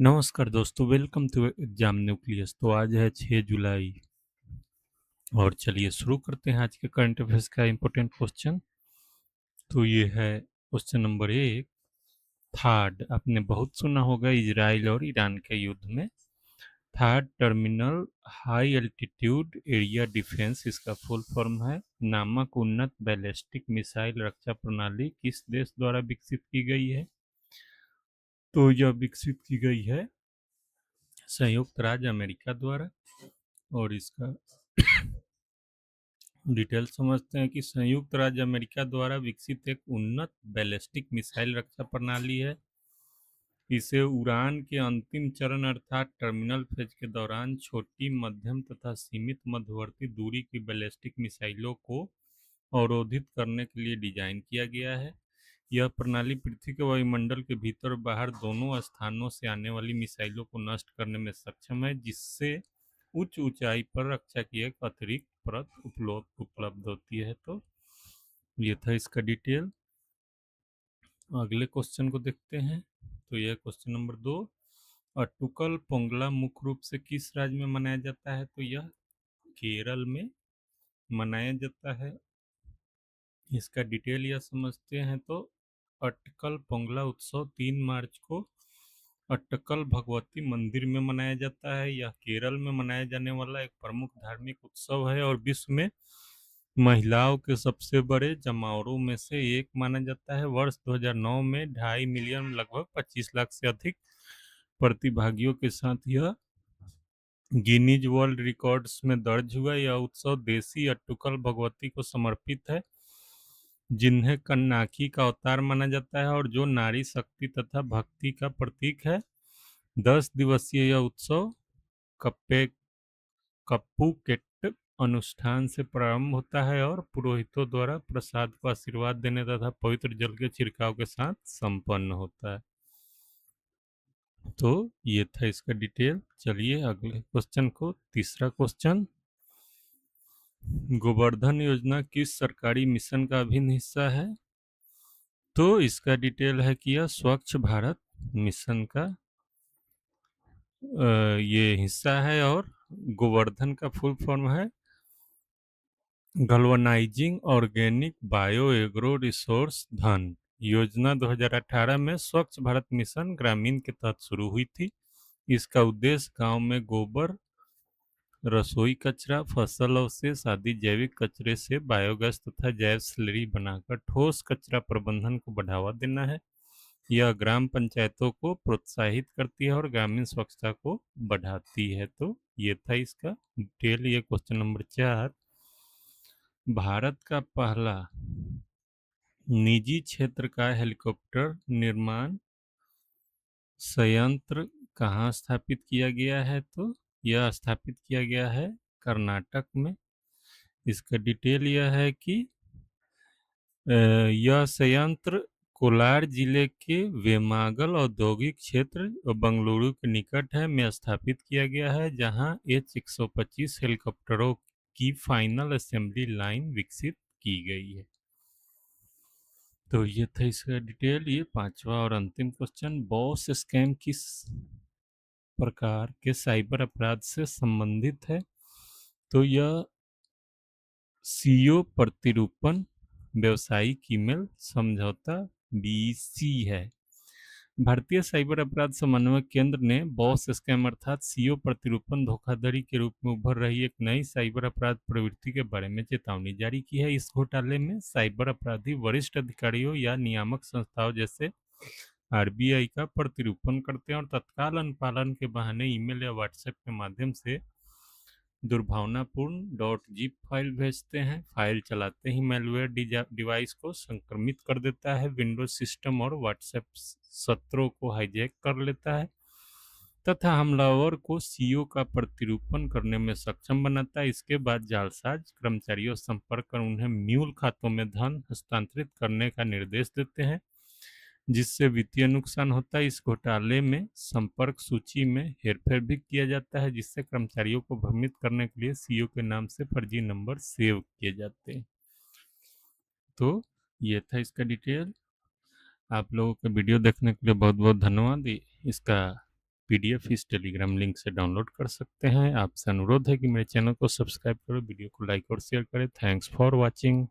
नमस्कार दोस्तों, welcome to exam nucleus. तो आज है 6 जुलाई और चलिए शुरू करते हैं आज के करंट अफेयर्स का इम्पोर्टेंट क्वेश्चन। तो ये है क्वेश्चन नंबर 1। थर्ड, आपने बहुत सुना होगा इजराइल और ईरान के युद्ध में। Third terminal high altitude area defence, इसका फुल फॉर्म है, नामक उन्नत बैलिस्टिक मिसाइल रक्षा प्रणाली किस देश द्वारा विकसित की गई है? तो यह विकसित की गई है संयुक्त राज्य अमेरिका द्वारा। और इसका डिटेल समझते हैं कि संयुक्त राज्य अमेरिका द्वारा विकसित एक उन्नत बैलिस्टिक मिसाइल रक्षा प्रणाली है। इसे उड़ान के अंतिम चरण अर्थात टर्मिनल फेज के दौरान छोटी, मध्यम तथा सीमित मध्यवर्ती दूरी की बैलिस्टिक मिसाइलों को अवरोधित करने के लिए डिजाइन किया गया है। यह प्रणाली पृथ्वी के वायुमंडल के भीतर और बाहर दोनों स्थानों से आने वाली मिसाइलों को नष्ट करने में सक्षम है, जिससे उच्च ऊंचाई पर रक्षा की एक अतिरिक्त परत उपलब्ध होती है। तो ये था इसका डिटेल। अगले क्वेश्चन को देखते हैं। तो यह क्वेश्चन नंबर 2। अटुकल पोंगला मुख्य रूप से किस राज्य में मनाया जाता है? तो यह केरल में मनाया जाता है। इसका डिटेल यह समझते हैं। तो अटकल पोंगला उत्सव 3 मार्च को अटकल भगवती मंदिर में मनाया जाता है। यह केरल में मनाया जाने वाला एक प्रमुख धार्मिक उत्सव है और विश्व में महिलाओं के सबसे बड़े जमावड़ों में से एक माना जाता है। वर्ष 2009 में 2.5 मिलियन, लगभग 25 लाख से अधिक प्रतिभागियों के साथ यह गिनीज वर्ल्ड रिकॉर्ड्स में दर्ज हुआ। यह उत्सव देसी अट्टुकल भगवती को समर्पित है, जिन्हें कन्नाकी का अवतार माना जाता है और जो नारी शक्ति तथा भक्ति का प्रतीक है। 10 दिवसीय यह उत्सव कप्पे कप्पुकेट अनुष्ठान से प्रारंभ होता है और पुरोहितों द्वारा प्रसाद को आशीर्वाद देने तथा पवित्र जल के छिड़काव के साथ संपन्न होता है। तो ये था इसका डिटेल। चलिए अगले क्वेश्चन को, तीसरा क्वेश्चन, गोवर्धन योजना किस सरकारी मिशन का अभिन्न हिस्सा है? तो इसका डिटेल है कि यह स्वच्छ भारत मिशन का ये हिस्सा है। और गोवर्धन का फुल फॉर्म है गल्वनाइजिंग ऑर्गेनिक बायो एग्रो रिसोर्स धन। योजना 2018 में स्वच्छ भारत मिशन ग्रामीण के तहत शुरू हुई थी। इसका उद्देश्य गांव में गोबर, रसोई कचरा, फसल अवशेष आदि जैविक कचरे से बायोगैस तथा जैव स्लरी बनाकर ठोस कचरा प्रबंधन को बढ़ावा देना है। यह ग्राम पंचायतों को प्रोत्साहित करती है और ग्रामीण स्वच्छता को बढ़ाती है। तो ये था इसका डिटेल। ये क्वेश्चन नंबर 4। भारत का पहला निजी क्षेत्र का हेलीकॉप्टर निर्माण संयंत्र कहाँ स्थापित किया गया है? तो यह स्थापित किया गया है कर्नाटक में। इसका डिटेल यह है कि यह संयंत्र कोलार जिले के वेमागल औद्योगिक क्षेत्र और बंगलुरु के निकट है में स्थापित किया गया है, जहां H-125 हेलीकॉप्टरों की फाइनल असेंबली लाइन विकसित की गई है। तो ये था इसका डिटेल। ये पांचवा और अंतिम क्वेश्चन, बॉस स्कैम किस प्रकार के साइबर अपराध से संबंधित है? तो यह सीओ प्रतिरूपण व्यावसायिक ईमेल समझौता बीसी है। भारतीय साइबर अपराध समन्वय केंद्र ने बॉस स्कैम अर्थात सीओ प्रतिरूपण धोखाधड़ी के रूप में उभर रही एक नई साइबर अपराध प्रवृत्ति के बारे में चेतावनी जारी की है। इस घोटाले में साइबर अपराधी वरिष्ठ अधिकारियों या नियामक संस्थाओं जैसे आरबीआई का प्रतिरूपण करते हैं और तत्काल अनुपालन के बहाने ईमेल या व्हाट्सएप के माध्यम से दुर्भावनापूर्ण .zip फाइल भेजते हैं। फाइल चलाते ही मैलवेयर डिवाइस को संक्रमित कर देता है, विंडोज सिस्टम और व्हाट्सएप सत्रों को हाईजैक कर लेता है तथा हमलावर को सीओ का प्रतिरूपण करने में सक्षम बनाता है। इसके बाद जालसाज कर्मचारियों से संपर्क कर उन्हें म्यूल खातों में धन हस्तांतरित करने का निर्देश देते हैं, जिससे वित्तीय नुकसान होता है। इस घोटाले में संपर्क सूची में हेरफेर भी किया जाता है, जिससे कर्मचारियों को भ्रमित करने के लिए सीईओ के नाम से फर्जी नंबर सेव किए जाते हैं। तो ये था इसका डिटेल। आप लोगों का वीडियो देखने के लिए बहुत बहुत धन्यवाद। इसका पीडीएफ इस टेलीग्राम लिंक से डाउनलोड कर सकते हैं। आपसे अनुरोध है कि मेरे चैनल को सब्सक्राइब करो, वीडियो को लाइक और शेयर करें। Thanks for watching.